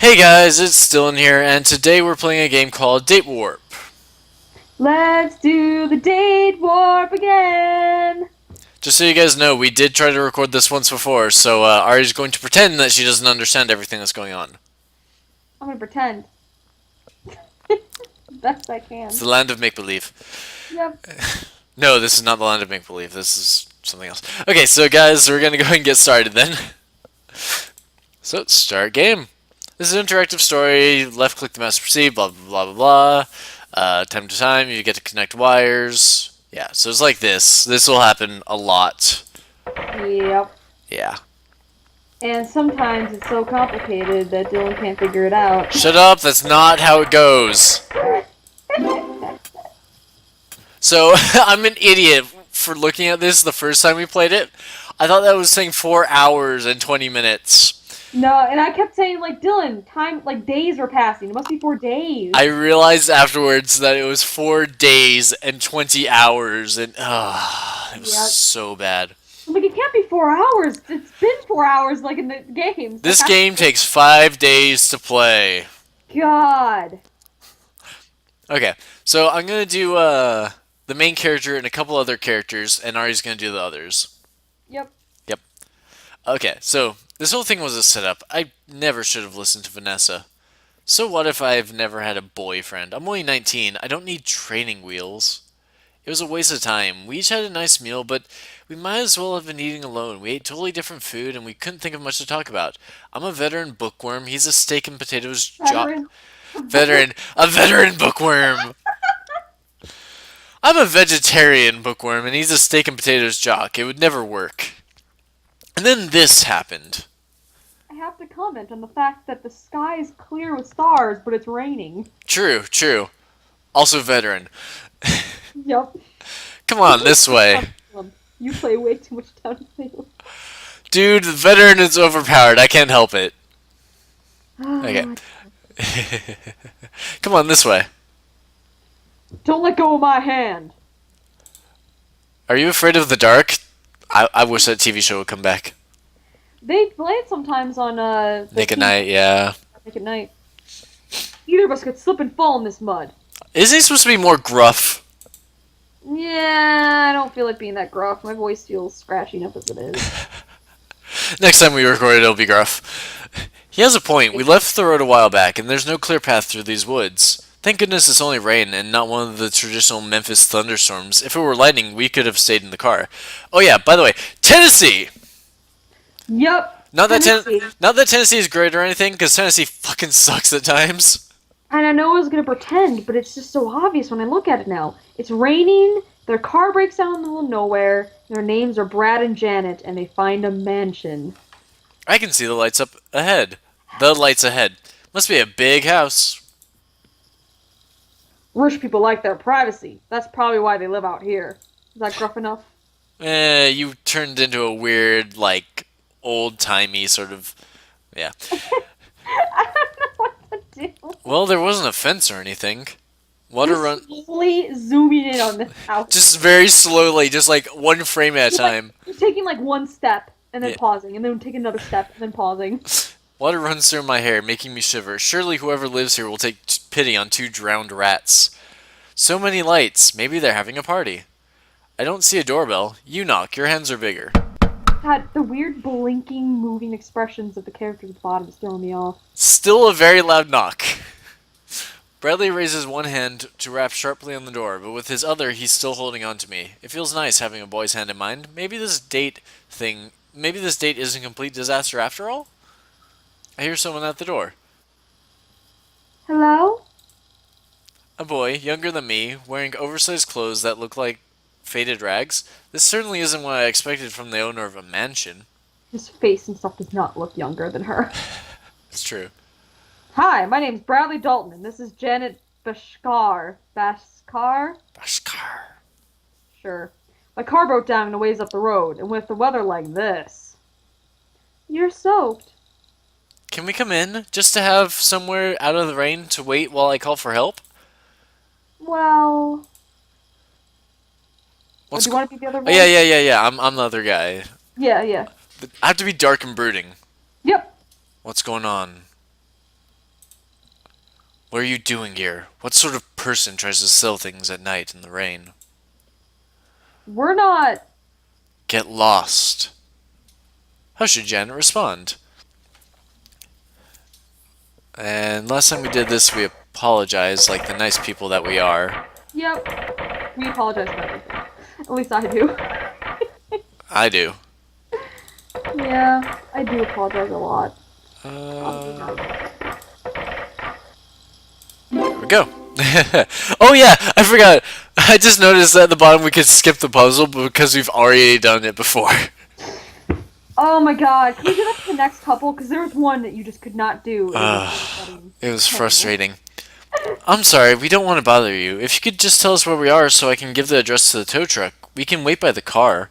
Hey guys, it's Dylan here, and today we're playing a game called Date Warp. Let's do the date warp again! Just so you guys know, we did try to record this once before, so Ari's going to pretend that she doesn't understand everything that's going on. I'm gonna pretend. Best I It's can. the land of make-believe. Yep. No, this is not the land of make-believe, this is something else. Okay, so guys, we're gonna go ahead and get started then. So, start game. This is an interactive story, left-click the mouse to proceed, blah blah blah blah blah. Time to time, you get to connect wires. Yeah, so it's like this. This will happen a lot. Yep. Yeah. And sometimes it's so complicated that Dylan can't figure it out. Shut up, that's not how it goes. So, I'm an idiot for looking at this the first time we played it. I thought that was saying 4 hours and 20 minutes. No, and I kept saying, like, Dylan, time, like, days are passing. It must be 4 days. I realized afterwards that it was 4 days and 20 hours, and it was Yep. so bad. Like, it can't be 4 hours. It's been 4 hours, like, in the game. This game takes 5 days to play. God. Okay, so I'm gonna do the main character and a couple other characters, and Ari's gonna do the others. Yep. Yep. Okay, so this whole thing was a setup. I never should have listened to Vanessa. So what if I've never had a boyfriend? I'm only 19. I don't need training wheels. It was a waste of time. We each had a nice meal, but we might as well have been eating alone. We ate totally different food, and we couldn't think of much to talk about. I'm a veteran bookworm. He's a steak and potatoes jock. Veteran. A veteran bookworm. I'm a vegetarian bookworm, and he's a steak and potatoes jock. It would never work. And then this happened. I have to comment on the fact that the sky is clear with stars, but it's raining. True, true. Also veteran. Yep. Come on, this way. You play way too much Downfield. Dude, the veteran is overpowered. I can't help it. Okay. Come on, this way. Don't let go of my hand. Are you afraid of the dark? I wish that TV show would come back. They play it sometimes on Nick at Night, yeah. Nick at Night. Either of us could slip and fall in this mud. Isn't he supposed to be more gruff? Yeah, I don't feel like being that gruff. My voice feels scratchy enough as it is. Next time we record it, it'll be gruff. He has a point. We left the road a while back, and there's no clear path through these woods. Thank goodness it's only rain and not one of the traditional Memphis thunderstorms. If it were lightning, we could have stayed in the car. Oh yeah, by the way, Tennessee! Yup. Not that Tennessee. not that Tennessee is great or anything, because Tennessee fucking sucks at times. And I know I was gonna pretend, but it's just so obvious when I look at it now. It's raining, their car breaks down in the middle of nowhere, their names are Brad and Janet, and they find a mansion. I can see the lights up ahead. The lights ahead. Must be a big house. Rich people like their privacy. That's probably why they live out here. Is that gruff enough? You turned into a weird, like, old-timey sort of... Yeah. I don't know what to do. Well, there wasn't a fence or anything. Water run... Slowly zooming in on this house. Just very slowly, just like one frame at a time. You're taking like one step and then Yeah. pausing, and then take another step and then pausing. Water runs through my hair, making me shiver. Surely whoever lives here will take pity on 2 drowned rats. So many lights. Maybe they're having a party. I don't see a doorbell. You knock. Your hands are bigger. God, the weird blinking, moving expressions of the characters at the bottom is throwing me off. Still a very loud knock. Bradley raises one hand to rap sharply on the door, but with his other, he's still holding on to me. It feels nice having a boy's hand in mind. Maybe this date isn't a complete disaster after all? I hear someone at the door. Hello? A boy, younger than me, wearing oversized clothes that look like faded rags. This certainly isn't what I expected from the owner of a mansion. His face and stuff does not look younger than her. It's true. Hi, my name's Bradley Dalton, and this is Janet Bashkar. Bashkar? Bashkar. Sure. My car broke down a ways up the road, and with the weather like this. You're soaked. Can we come in, just to have somewhere out of the rain to wait while I call for help? Well... What's do you want to be the other Oh, one? yeah. I'm the other guy. Yeah. I have to be dark and brooding. Yep. What's going on? What are you doing here? What sort of person tries to sell things at night in the rain? We're not. Get lost. How should Janet respond? And last time we did this, we apologized like the nice people that we are. Yep. We apologize for everything. At least I do. I do. Yeah, I do apologize a lot. Uh, there we go. Oh yeah, I forgot. I just noticed that at the bottom we could skip the puzzle because we've already done it before. Oh my god, can we do that for the next couple? Because there was one that you just could not do, and it was so Uh, fucking it was terrible. frustrating. I'm sorry, we don't want to bother you. If you could just tell us where we are so I can give the address to the tow truck, we can wait by the car.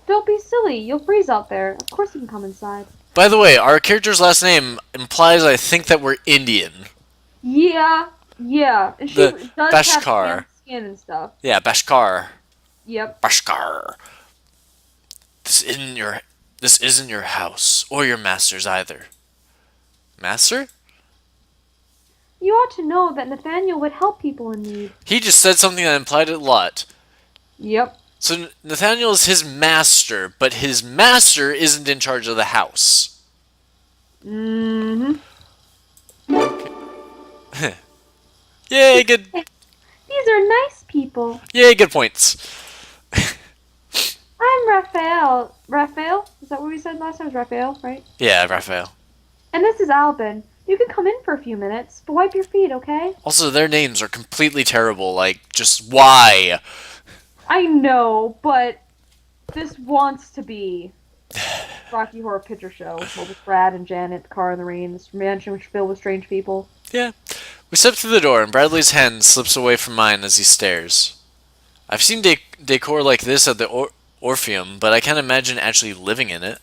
Don't be silly, you'll freeze out there. Of course you can come inside. By the way, our character's last name implies I think that we're Indian. Yeah, yeah. And she The does have tan Bashkar. skin and stuff. Yeah, Bashkar. Yep. Bashkar. This isn't your this isn't your house or your master's either. Master? You ought to know that Nathaniel would help people in need. He just said something that implied it a lot. Yep. So Nathaniel is his master, but his master isn't in charge of the house. Mm-hmm. Okay. Yay, good. These are nice people. Yay, good points. I'm Raphael. Raphael? Is that what we said last time? It was Raphael, right? Yeah, Raphael. And this is Albin. You can come in for a few minutes, but wipe your feet, okay? Also, their names are completely terrible. Like, just why? I know, but this wants to be Rocky Horror Picture Show. With Brad and Janet, the car in the rain, this mansion which filled with strange people. Yeah. We step through the door, and Bradley's hand slips away from mine as he stares. I've seen decor like this at the Orpheum, but I can't imagine actually living in it.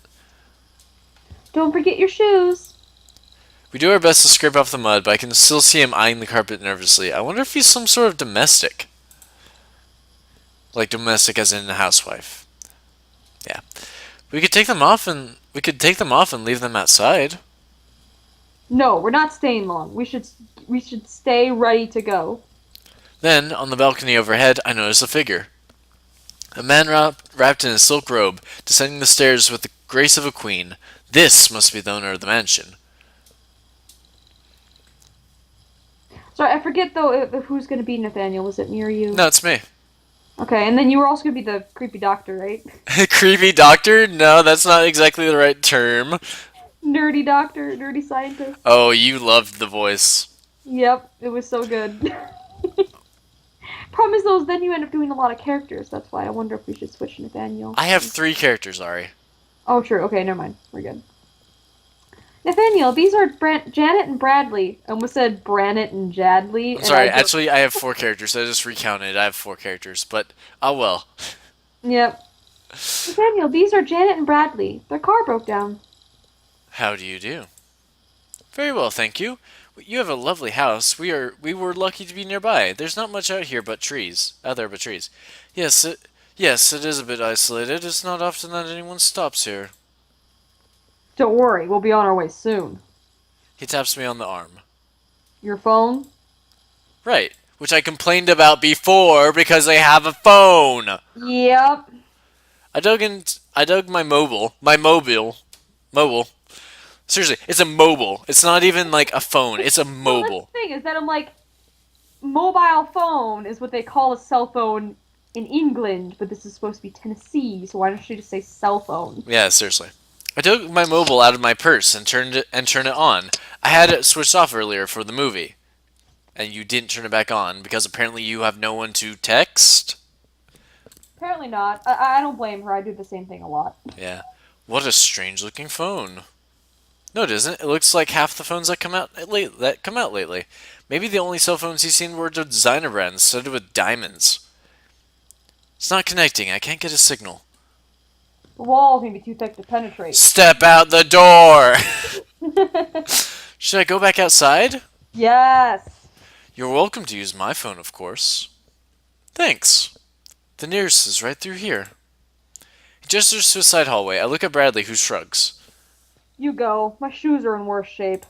Don't forget your shoes. We do our best to scrape off the mud, but I can still see him eyeing the carpet nervously. I wonder if he's some sort of domestic. Like domestic as in a housewife. Yeah. We could take them off and leave them outside. No, we're not staying long. We should stay ready to go. Then, on the balcony overhead, I notice a figure. A man wrapped in a silk robe, descending the stairs with the grace of a queen. This must be the owner of the mansion. Sorry, I forget though if who's gonna be Nathaniel. Was it me or you? No, it's me. Okay, and then you were also gonna be the creepy doctor, right? Creepy doctor? No, that's not exactly the right term. Nerdy doctor, nerdy scientist. Oh, you loved the voice. Yep, it was so good. Problem is though, is then you end up doing a lot of characters. That's why I wonder if we should switch to Nathaniel. I have 3 characters, Ari. Oh, true. Okay, never mind. We're good. Nathaniel, these are Janet and Bradley. I almost said Brannet and Jadley. I'm And I sorry, don't. actually, I have 4 characters. I just recounted. I have 4 characters, but oh well. Yep. Nathaniel, these are Janet and Bradley. Their car broke down. How do you do? Very well, thank you. You have a lovely house. We were lucky to be nearby. There's not much out here but trees. Out there but trees. Yes, it is a bit isolated. It's not often that anyone stops here. Don't worry, we'll be on our way soon. He taps me on the arm. Your phone? Right, which I complained about before because I have a phone. Yep. I dug mobile. Seriously, it's a mobile. It's not even like a phone. It's a Well, that's the mobile. thing is that I'm like, mobile phone is what they call a cell phone in England, but this is supposed to be Tennessee, so why don't you just say cell phone? Yeah, seriously. I took my mobile out of my purse and turned it on. I had it switched off earlier for the movie, and you didn't turn it back on because apparently you have no one to text. Apparently not. I don't blame her. I do the same thing a lot. Yeah. What a strange looking phone. No, it isn't. It looks like half the phones that come out lately. Maybe the only cell phones he's seen were the designer brands studded with diamonds. It's not connecting. I can't get a signal. The walls may be too thick to penetrate. Step out the door! Should I go back outside? Yes. You're welcome to use my phone, of course. Thanks. The nearest is right through here. He gestures to a side hallway. I look at Bradley, who shrugs. You go. My shoes are in worse shape.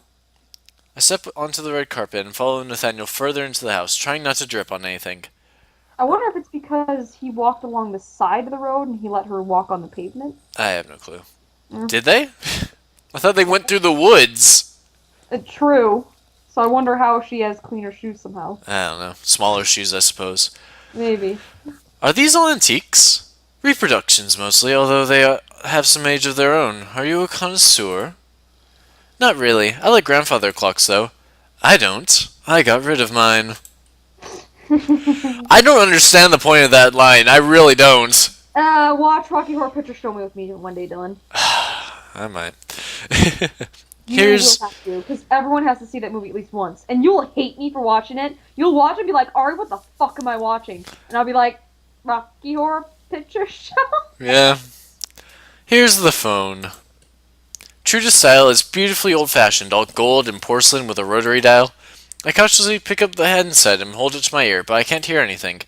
I step onto the red carpet and follow Nathaniel further into the house, trying not to drip on anything. I wonder if it's because he walked along the side of the road and he let her walk on the pavement. I have no clue. Mm. Did they? I thought they went through the woods. True. So I wonder how she has cleaner shoes somehow. I don't know. Smaller shoes, I suppose. Maybe. Are these all antiques? Reproductions mostly, although they have some age of their own. Are you a connoisseur? Not really. I like grandfather clocks, though. I don't. I got rid of mine. I don't understand the point of that line. I really don't. Watch Rocky Horror Picture Show Me with me one day, Dylan. I might. You will Here's. have to, because everyone has to see that movie at least once. And you'll hate me for watching it. You'll watch it and be like, Ari, what the fuck am I watching? And I'll be like, Rocky Horror Picture Show? Yeah. Here's the phone. True to style, it's beautifully old fashioned, all gold and porcelain with a rotary dial. I cautiously pick up the handset and hold it to my ear, but I can't hear anything.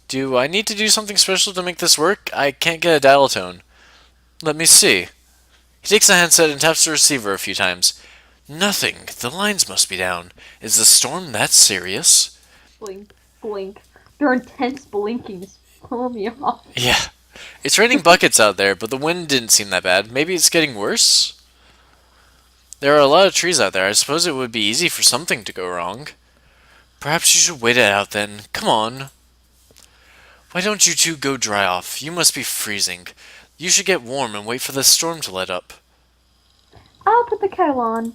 Do I need to do something special to make this work? I can't get a dial tone. Let me see. He takes the handset and taps the receiver a few times. Nothing. The lines must be down. Is the storm that serious? Blink, blink. Their intense blinking is pulling me off. Yeah. It's raining buckets out there, but the wind didn't seem that bad. Maybe it's getting worse? There are a lot of trees out there. I suppose it would be easy for something to go wrong. Perhaps you should wait it out then. Come on. Why don't you two go dry off? You must be freezing. You should get warm and wait for the storm to let up. I'll put the kettle on.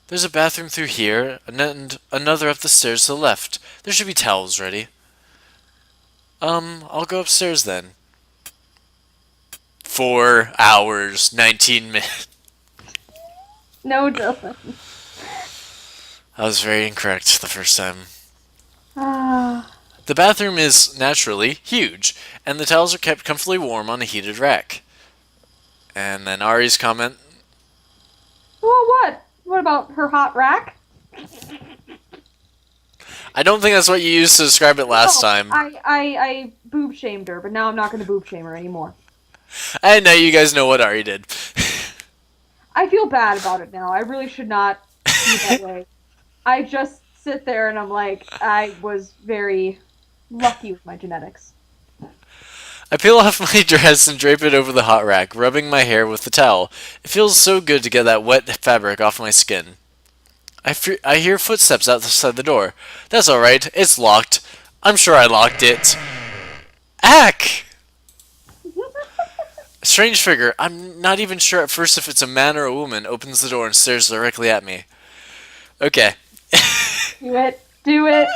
There's a bathroom through here, and another up the stairs to the left. There should be towels ready. I'll go upstairs then. 4 hours, 19 minutes. No, Dylan. I was very incorrect the first time. Ah. The bathroom is, naturally, huge, and the towels are kept comfortably warm on a heated rack. And then Ari's comment, Well, what? What about her hot rack? I don't think that's what you used to describe it last No, time. I boob shamed her, but now I'm not going to boob shame her anymore. I know you guys know what Ari did. I feel bad about it now. I really should not be that way. I just sit there and I'm like, I was very lucky with my genetics. I peel off my dress and drape it over the hot rack, rubbing my hair with the towel. It feels so good to get that wet fabric off my skin. I hear footsteps outside the door. That's alright, it's locked. I'm sure I locked it. Ack! A strange figure, I'm not even sure at first if it's a man or a woman, opens the door and stares directly at me. Okay. Do it. Do it.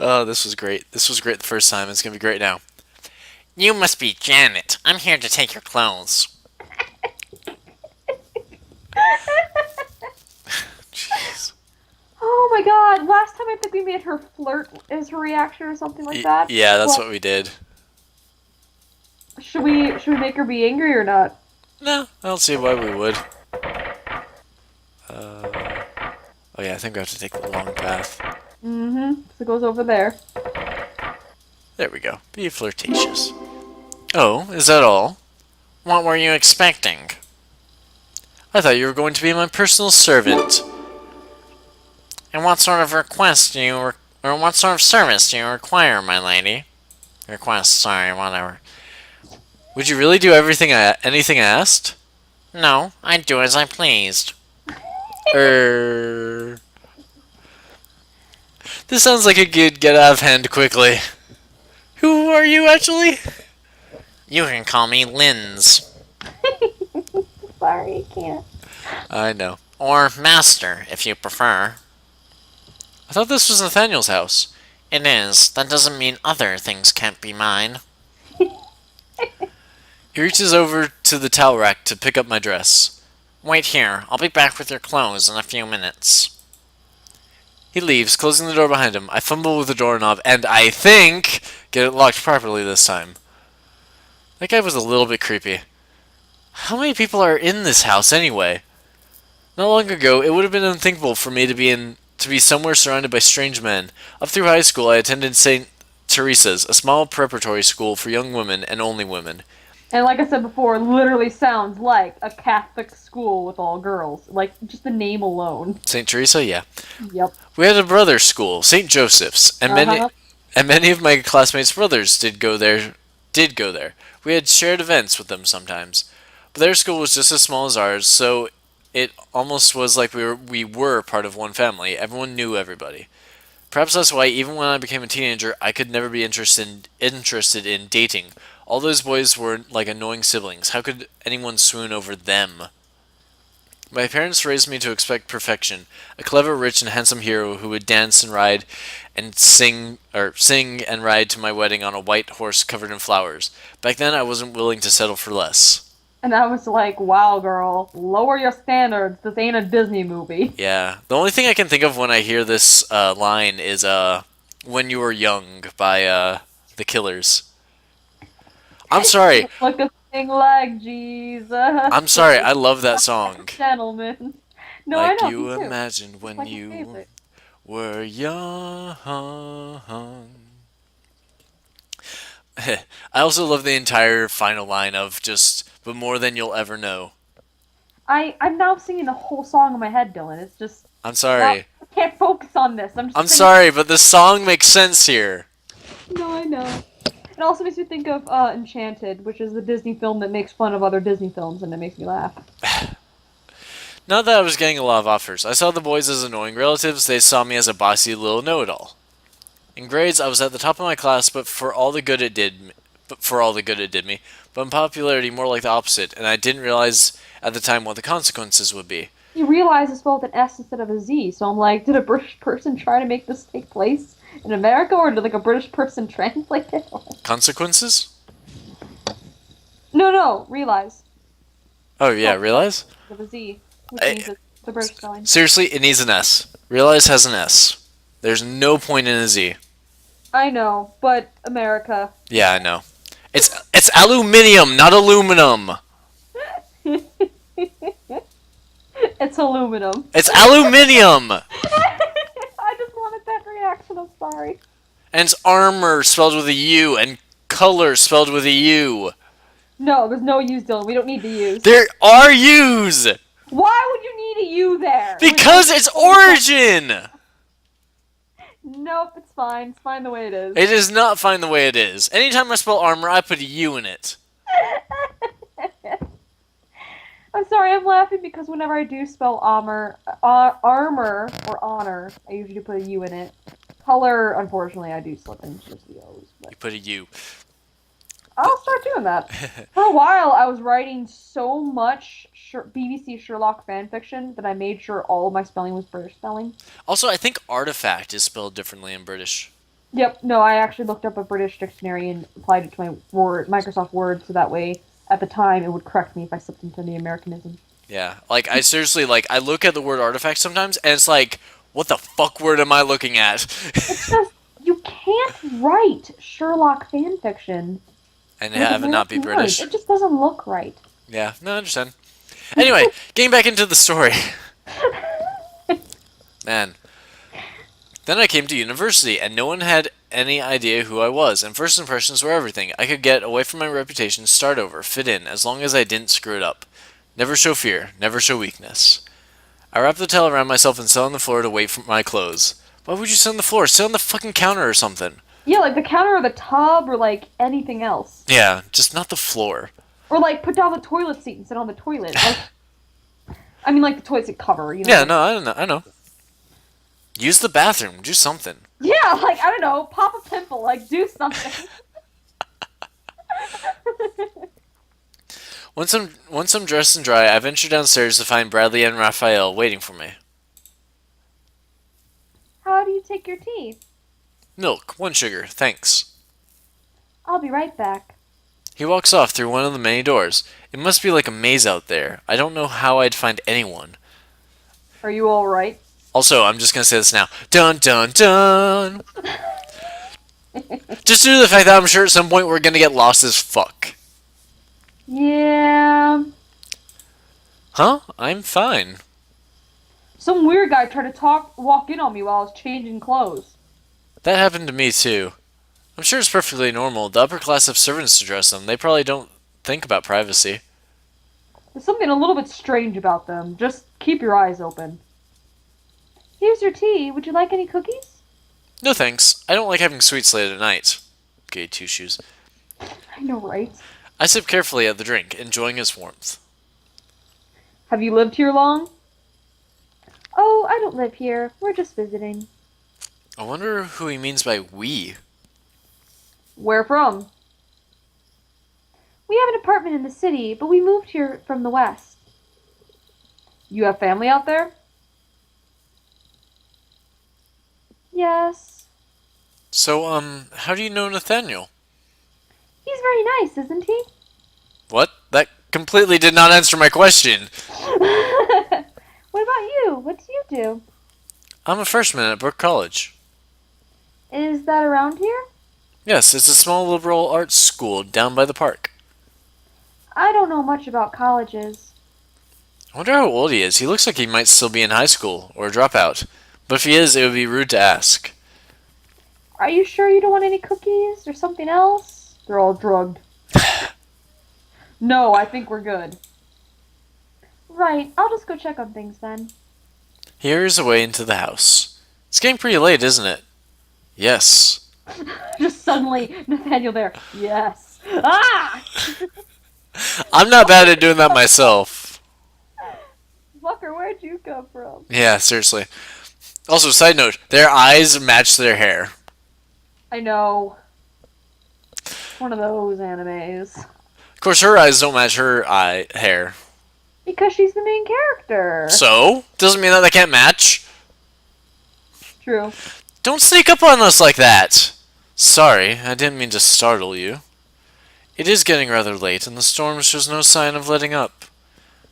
Oh, this was great. This was great the first time. It's gonna be great now. You must be Janet. I'm here to take your clothes. Jeez. Oh my god, last time I think we made her flirt as her reaction or something like that. Yeah, that's Well, what we did. should we make her be angry or not? No, I don't see why we would. Oh yeah, I think we have to take the long path. Mm-hmm. So it goes over there. There we go. Be flirtatious. Oh, is that all? What were you expecting? I thought you were going to be my personal servant. And what sort of request do you, or what sort of service do you require, my lady? Request, sorry, whatever. Would you really do anything I asked? No, I'd do as I pleased. This sounds like a good get out of hand quickly. Who are you actually? You can call me Linz. Sorry, I can't. I know. Or master, if you prefer. I thought this was Nathaniel's house. It is. That doesn't mean other things can't be mine. He reaches over to the towel rack to pick up my dress. Wait here. I'll be back with your clothes in a few minutes. He leaves, closing the door behind him. I fumble with the doorknob, and I think get it locked properly this time. That guy was a little bit creepy. How many people are in this house anyway? Not long ago, it would have been unthinkable for me to be somewhere surrounded by strange men. Up through high school, I attended St. Teresa's, a small preparatory school for young women and only women. And like I said before, literally sounds like a Catholic school with all girls. Like, just the name alone. St. Teresa, yeah. Yep. We had a brother school, St. Joseph's, and Uh-huh. many of my classmates' brothers did go there. Did go there. We had shared events with them sometimes, but their school was just as small as ours, so it almost was like we were part of one family. Everyone knew everybody. Perhaps that's why, even when I became a teenager, I could never be interested in dating. All those boys were like annoying siblings. How could anyone swoon over them? My parents raised me to expect perfection, a clever, rich, and handsome hero who would dance and ride and sing and ride to my wedding on a white horse covered in flowers. Back then I wasn't willing to settle for less. And I was like, wow, girl, lower your standards. This ain't a Disney movie. Yeah. The only thing I can think of when I hear this line is When You Were Young by the Killers. I'm sorry. Look a thing like Jesus. I'm sorry. I love that song. Gentlemen. No, I Like know, me you too. imagined It's when like my you favorite. were young. I also love the entire final line of just, but more than you'll ever know. I'm now singing the whole song in my head, Dylan. It's just I'm now sorry. I can't focus on this. I'm I'm just singing. sorry, but the song makes sense here. No, I know. It also makes me think of Enchanted, which is the Disney film that makes fun of other Disney films, and it makes me laugh. Not that I was getting a lot of offers. I saw the boys as annoying relatives, they saw me as a bossy little know-it-all. In grades, I was at the top of my class, but for all the good it did me. But in popularity, more like the opposite, and I didn't realize at the time what the consequences would be. You realize it's spelled an S instead of a Z, so I'm like, did a British person try to make this take place in America, or did like a British person translate it? Consequences? No, no, realize. Oh It's yeah, spelled realize? with a Z, which I, means it's the British spelling. seriously, it needs an S. Realize has an S. There's no point in a Z. I know, but America. Yeah, I know. It's aluminium, not aluminum. It's aluminum. It's aluminium. I just wanted that reaction. I'm sorry. And it's armor spelled with a U and color spelled with a U. No, there's no use, Dylan. We don't need to use. There are U's Why would you need a U there? because it's origin. Nope, it's fine. It's fine the way it is. It is not fine the way it is. Anytime I spell armor, I put a U in it. I'm sorry, I'm laughing because whenever I do spell armor or honor, I usually put a U in it. Color, unfortunately, I do slip into just the O's, but You put a U. I'll start doing that. For a while, I was writing so much BBC Sherlock fanfiction that I made sure all of my spelling was British spelling. Also, I think artifact is spelled differently in British. Yep, no, I actually looked up a British dictionary and applied it to my Microsoft Word, so that way, at the time, it would correct me if I slipped into the Americanism. Yeah, like I seriously I look at the word artifact sometimes and it's like, what the fuck word am I looking at? It's just, you can't write Sherlock fanfiction And with have it not be American words. British. It just doesn't look right. Yeah, no, I understand. Anyway, getting back into the story. Man. Then I came to university, and no one had any idea who I was, and first impressions were everything. I could get away from my reputation, start over, fit in, as long as I didn't screw it up. Never show fear, never show weakness. I wrapped the towel around myself and sat on the floor to wait for my clothes. Why would you sit on the floor? Sit on the fucking counter or something. Yeah, like the counter or the tub or like anything else. Yeah, just not the floor. Or like put down the toilet seat and sit on the toilet. Like, I mean, like the toilet seat cover, you know? Yeah, no, I don't know. I know. Use the bathroom. Do something. Yeah, like, I don't know, pop a pimple, like, do something. Once I'm dressed and dry, I venture downstairs to find Bradley and Raphael waiting for me. How do you take your tea? Milk, 1 sugar, thanks. I'll be right back. He walks off through one of the many doors. It must be like a maze out there. I don't know how I'd find anyone. Are you alright? Also, I'm just gonna say this now. Dun dun dun! Just due to the fact that I'm sure at some point we're gonna get lost as fuck. Yeah. Huh? I'm fine. Some weird guy tried to walk in on me while I was changing clothes. That happened to me too. I'm sure it's perfectly normal. The upper class have servants to dress them. They probably don't think about privacy. There's something a little bit strange about them. Just keep your eyes open. Here's your tea. Would you like any cookies? No thanks. I don't like having sweets late at night. Okay, two shoes. I know, right? I sip carefully at the drink, enjoying its warmth. Have you lived here long? Oh, I don't live here. We're just visiting. I wonder who he means by we. Where from? We have an apartment in the city, but we moved here from the west. You have family out there? Yes. So, how do you know Nathaniel? He's very nice, isn't he? What? That completely did not answer my question. What about you? What do you do? I'm a freshman at Brook College. Is that around here? Yes, it's a small liberal arts school down by the park. I don't know much about colleges. I wonder how old he is. He looks like he might still be in high school, or a dropout. But if he is, it would be rude to ask. Are you sure you don't want any cookies or something else? They're all drugged. No, I think we're good. Right, I'll just go check on things then. Here's a way into the house. It's getting pretty late, isn't it? Yes. Just suddenly, Nathaniel there. Yes. Ah! I'm not bad at doing that myself. Fucker, where'd you come from? Yeah, seriously. Also, side note, their eyes match their hair. I know. One of those animes. Of course, her eyes don't match her hair. Because she's the main character. So? Doesn't mean that they can't match. True. Don't sneak up on us like that! Sorry, I didn't mean to startle you. It is getting rather late, and the storm shows no sign of letting up.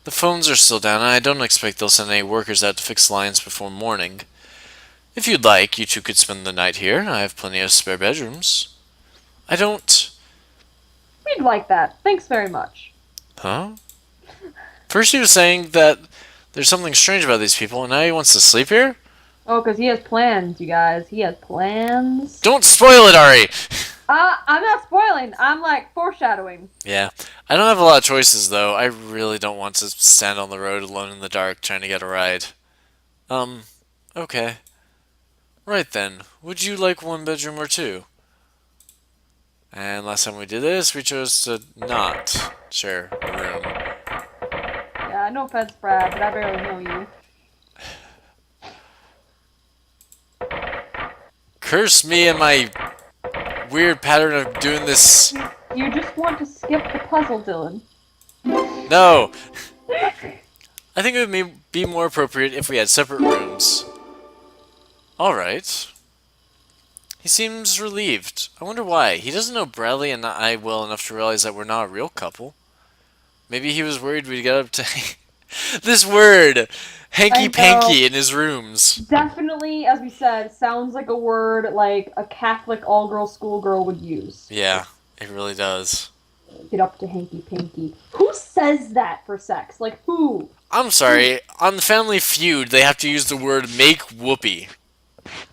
The phones are still down, and I don't expect they'll send any workers out to fix lines before morning. If you'd like, you two could spend the night here. I have plenty of spare bedrooms. I don't... We'd like that. Thanks very much. Huh? First he was saying that there's something strange about these people, and now he wants to sleep here? Oh, because he has plans, you guys. He has plans. Don't spoil it, Ari! I'm not spoiling. I'm like foreshadowing. Yeah. I don't have a lot of choices, though. I really don't want to stand on the road alone in the dark trying to get a ride. Okay. Right then. Would you like one bedroom or two? And last time we did this, we chose to not share a room. Yeah, no offense, Brad, but I barely know you. Curse me and my weird pattern of doing this. You just want to skip the puzzle, Dylan. No! I think it would be more appropriate if we had separate rooms. Alright. He seems relieved. I wonder why. He doesn't know Bradley and I well enough to realize that we're not a real couple. Maybe he was worried we'd get up to this word! Hanky-panky in his rooms. Definitely, as we said, sounds like a word like a Catholic all-girl schoolgirl would use. Yeah, it really does. Get up to hanky-panky. Who says that for sex? Like, who? I'm sorry, on the Family Feud, they have to use the word make whoopee.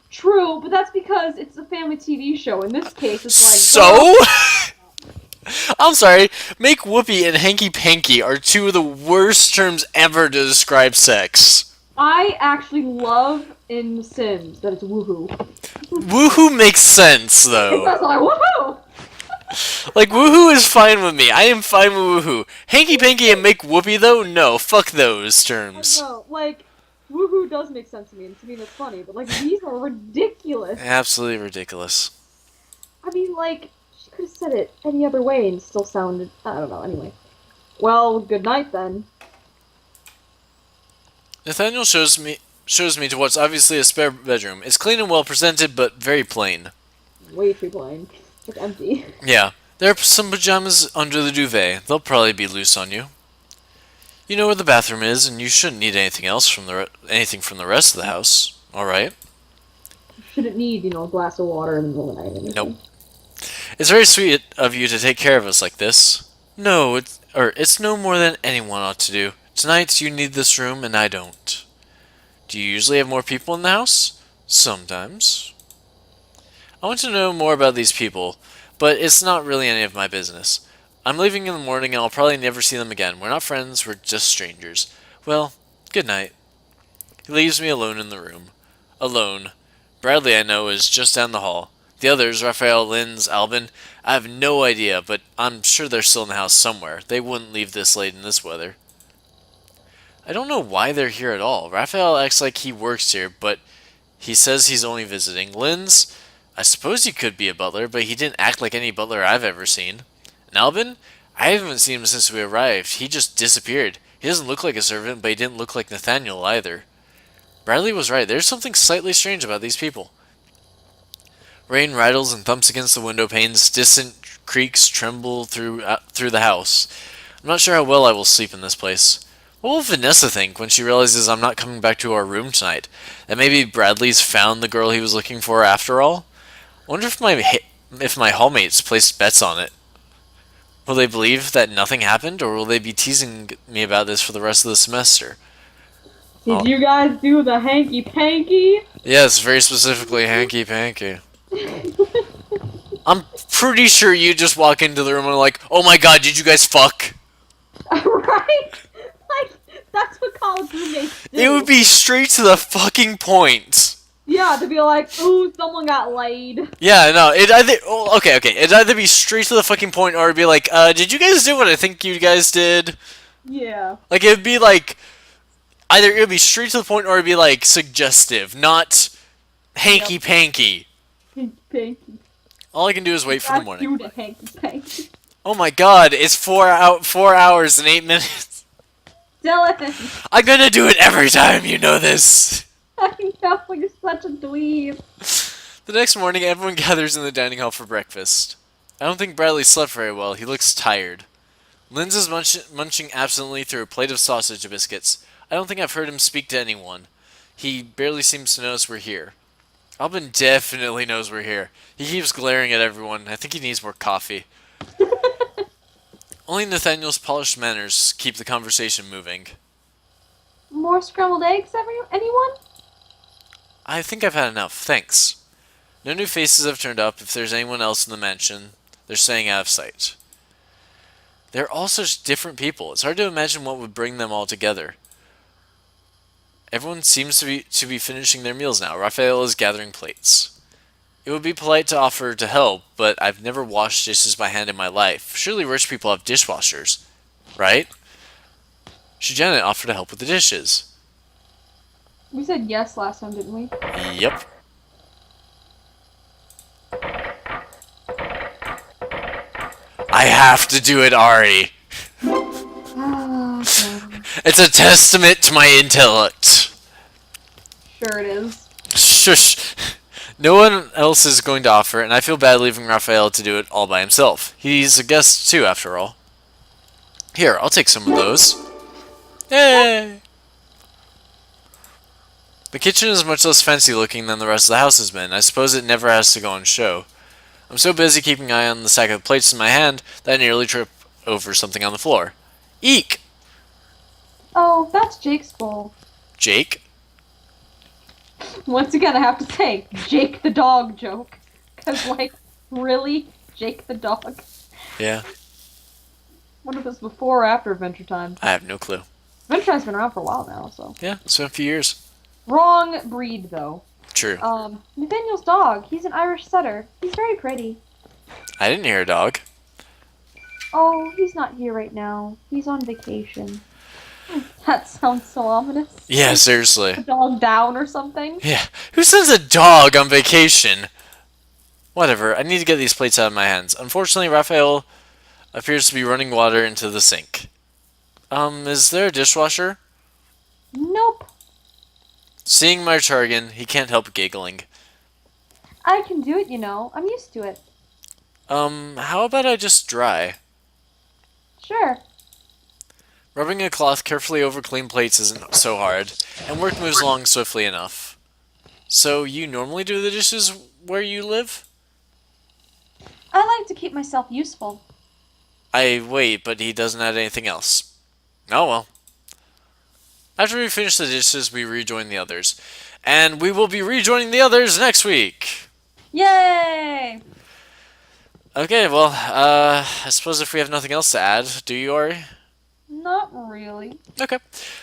True, but that's because it's a family TV show. In this case, it's like... So? I'm sorry, make whoopee and hanky-panky are two of the worst terms ever to describe sex. I actually love in The Sims that it's woohoo. Woohoo makes sense, though. It's like, woohoo! Like, woohoo is fine with me. I am fine with woohoo. Hanky-panky and make whoopee, though? No, fuck those terms. No, like, woohoo does make sense to me, and to me that's funny, but, like, these are ridiculous. Absolutely ridiculous. I mean, like, she could have said it any other way and still sounded... I don't know, anyway. Well, good night, then. Nathaniel shows me to what's obviously a spare bedroom. It's clean and well presented, but very plain. Way too plain. It's empty. Yeah, there are some pajamas under the duvet. They'll probably be loose on you. You know where the bathroom is, and you shouldn't need anything else from anything from the rest of the house. All right. You shouldn't need, a glass of water in the middle of the night. Or anything. Nope. It's very sweet of you to take care of us like this. No, it's no more than anyone ought to do. Tonight you need this room, and I don't. Do you usually have more people in the house? Sometimes. I want to know more about these people, but it's not really any of my business. I'm leaving in the morning and I'll probably never see them again. We're not friends, we're just strangers. Well, good night. He leaves me alone in the room. Alone. Bradley, I know, is just down the hall. The others, Raphael, Linz, Albin, I have no idea, but I'm sure they're still in the house somewhere. They wouldn't leave this late in this weather. I don't know why they're here at all. Raphael acts like he works here, but he says he's only visiting. Linz, I suppose he could be a butler, but he didn't act like any butler I've ever seen. And Albin, I haven't seen him since we arrived. He just disappeared. He doesn't look like a servant, but he didn't look like Nathaniel either. Bradley was right. There's something slightly strange about these people. Rain rattles and thumps against the window panes. Distant creaks tremble through the house. I'm not sure how well I will sleep in this place. What will Vanessa think when she realizes I'm not coming back to our room tonight? That maybe Bradley's found the girl he was looking for after all? I wonder if my hallmates placed bets on it. Will they believe that nothing happened, or will they be teasing me about this for the rest of the semester? Did Oh, you guys do the hanky panky? yes, very specifically hanky panky. I'm pretty sure you just walk into the room and are like, oh my god, did you guys fuck? Right? Like, that's what college roommates do. It would be straight to the fucking point. Yeah, to be like, ooh, someone got laid. Yeah, no, it'd either be straight to the fucking point or it'd be like, did you guys do what I think you guys did? Yeah. Like, it'd be like, either it'd be straight to the point or it'd be like suggestive, not hanky panky. Hanky panky. All I can do is wait for the Gotta morning. do the hanky panky. Oh my god, it's 4 hours and 8 minutes. Dylan! I'm gonna do it every time, you know this. I know, you're such a dweeb. The next morning, everyone gathers in the dining hall for breakfast. I don't think Bradley slept very well. He looks tired. Linz is munching absently through a plate of sausage biscuits. I don't think I've heard him speak to anyone. He barely seems to notice we're here. Albin definitely knows we're here. He keeps glaring at everyone. I think he needs more coffee. Only Nathaniel's polished manners keep the conversation moving. More scrambled eggs, anyone? I think I've had enough. Thanks. No new faces have turned up. If there's anyone else in the mansion, they're staying out of sight. They're all such different people. It's hard to imagine what would bring them all together. Everyone seems to be finishing their meals now. Raphael is gathering plates. It would be polite to offer to help, but I've never washed dishes by hand in my life. Surely rich people have dishwashers, right? Should Janet offer to help with the dishes? We said yes last time, didn't we? Yep. I have to do it, Ari. Ah, okay. It's a testament to my intellect. Sure it is. Shush. No one else is going to offer, and I feel bad leaving Raphael to do it all by himself. He's a guest too, after all. Here, I'll take some of those. Yay! The kitchen is much less fancy looking than the rest of the house has been. I suppose it never has to go on show. I'm so busy keeping an eye on the stack of plates in my hand that I nearly trip over something on the floor. Eek! Oh, that's Jake's bowl. Jake? Once again, I have to say, Jake the dog joke. Because, like, really? Jake the dog? Yeah, What if it's before or after Adventure Time? I have no clue. Adventure Time's been around for a while now, so. Yeah, it's been a few years. Wrong breed, though. True. Nathaniel's dog. He's an Irish setter. He's very pretty. I didn't hear a dog. Oh, he's not here right now. He's on vacation. That sounds so ominous. Yeah, seriously. A dog down or something. Yeah, who sends a dog on vacation? Whatever, I need to get these plates out of my hands. Unfortunately, Raphael appears to be running water into the sink. Is there a dishwasher? Nope. Seeing my jargon, he can't help giggling. I can do it, you know. I'm used to it. How about I just dry? Sure. Rubbing a cloth carefully over clean plates isn't so hard, and work moves along swiftly enough. So, you normally do the dishes where you live? I like to keep myself useful. Wait, but he doesn't add anything else. Oh well. After we finish the dishes, we rejoin the others. And we will be rejoining the others next week! Yay! Okay, well, I suppose if we have nothing else to add, do you, Ari? Not really. Okay.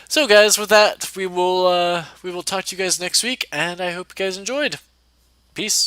So, guys, with that, we will talk to you guys next week, and I hope you guys enjoyed. Peace.